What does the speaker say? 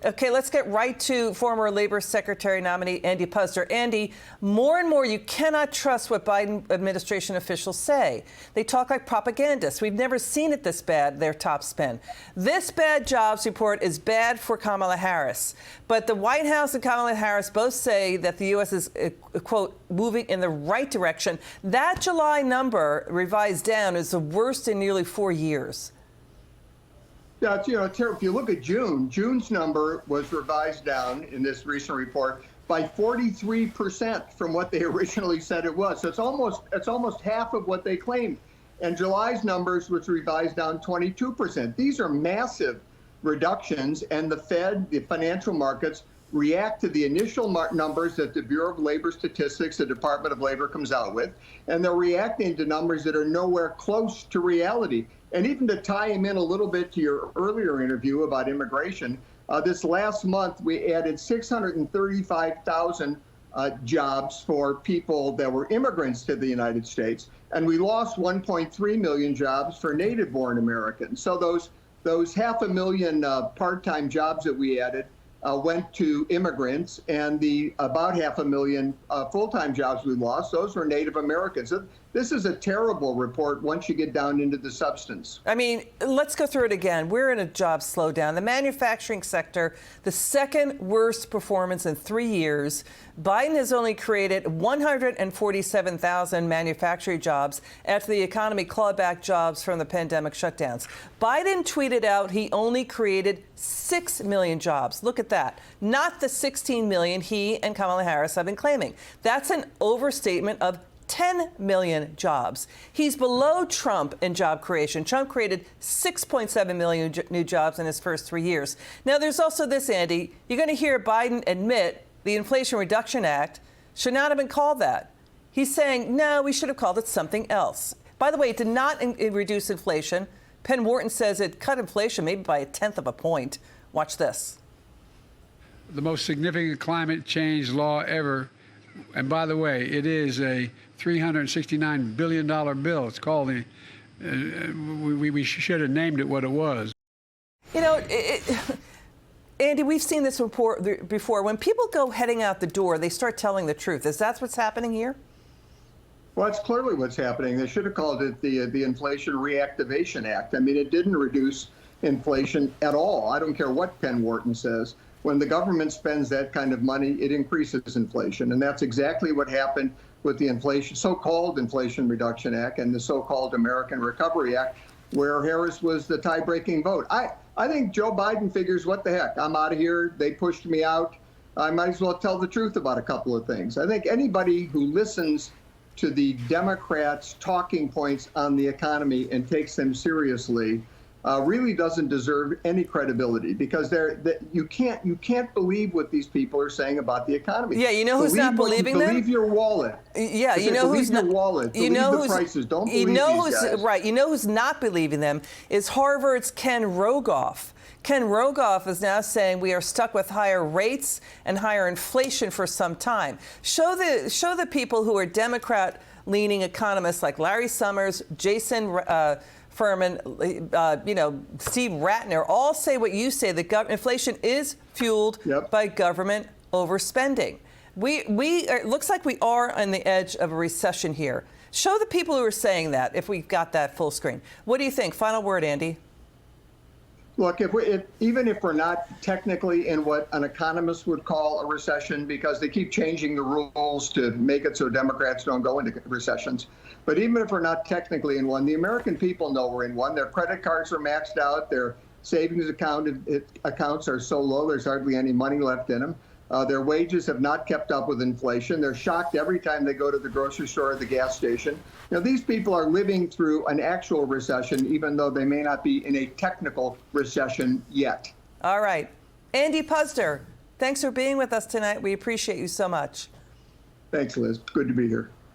Okay, let's get right to former Labor Secretary nominee Andy Puzder. Andy, more and more you cannot trust what Biden administration officials say. They talk like propagandists. We've never seen it this bad, their top spin. This bad jobs report is bad for Kamala Harris. But the White House and Kamala Harris both say that the U.S. is, quote, moving in the right direction. That July number revised down is the worst in nearly 4 years. Yeah, if you look at June's number was revised down in this recent report by 43% from what they originally said it was. So it's almost half of what they claimed. And July's numbers was revised down 22%. These are massive reductions, and the Fed, the financial markets, react to the initial numbers that the Bureau of Labor Statistics, the Department of Labor, comes out with, and they're reacting to numbers that are nowhere close to reality. And even to tie him in a little bit to your earlier interview about immigration, this last month we added 635,000 jobs for people that were immigrants to the United States, and we lost 1.3 million jobs for native-born Americans. So those 500,000 part-time jobs that we added went to immigrants, and the about 500,000 full-time jobs we lost, those were Native Americans. This is a terrible report once you get down into the substance. I mean, let's go through it again. We're in a job slowdown. The manufacturing sector, the second worst performance in 3 years. Biden has only created 147,000 manufacturing jobs after the economy clawed back jobs from the pandemic shutdowns. Biden tweeted out he only created 6 million jobs. Look at that. Not the 16 million he and Kamala Harris have been claiming. That's an overstatement of 10 million jobs. He's below Trump in job creation. Trump created 6.7 million new jobs in his first 3 years. Now, there's also this, Andy. You're going to hear Biden admit the Inflation Reduction Act should not have been called that. He's saying, no, we should have called it something else. By the way, it did not reduce inflation. Penn Wharton says it cut inflation maybe by 1/10 of a point. Watch this. The most significant climate change law ever. And by the way, it is a $369 billion bill. It's called the, we should have named it what it was. You know, Andy, we've seen this report before. When people go heading out the door, they start telling the truth. Is that what's happening here? Well, that's clearly what's happening. They should have called it the Inflation Reactivation Act. I mean, it didn't reduce inflation at all. I don't care what Penn Wharton says. When the government spends that kind of money, it increases inflation. And that's exactly what happened with the so-called Inflation Reduction Act and the so-called American Recovery Act, where Harris was the tie-breaking vote. I think Joe Biden figures, what the heck, I'm out of here. They pushed me out. I might as well tell the truth about a couple of things. I think anybody who listens to the Democrats' talking points on the economy and takes them seriously really doesn't deserve any credibility, because you can't believe what these people are saying about the economy. Yeah, you know who's not believing them? Believe your wallet. Yeah, you know who's not. Believe your wallet. Believe the prices. Don't believe these guys. Right. You know who's not believing them is Harvard's Ken Rogoff. Ken Rogoff is now saying we are stuck with higher rates and higher inflation for some time. Show the people who are Democrat-leaning economists like Larry Summers, Jason Furman, Steve Ratner, all say what you say, that inflation is fueled by government overspending. It looks like we are on the edge of a recession here. Show the people who are saying that, if we've got that full screen. What do you think? Final word, Andy. Look, even if we're not technically in what an economist would call a recession, because they keep changing the rules to make it so Democrats don't go into recessions, but even if we're not technically in one, the American people know we're in one. Their credit cards are maxed out. Their savings accounts are so low, there's hardly any money left in them. Their wages have not kept up with inflation. They're shocked every time they go to the grocery store or the gas station. These people are living through an actual recession, even though they may not be in a technical recession yet. All right. Andy Puzder, thanks for being with us tonight. We appreciate you so much. Thanks, Liz. Good to be here.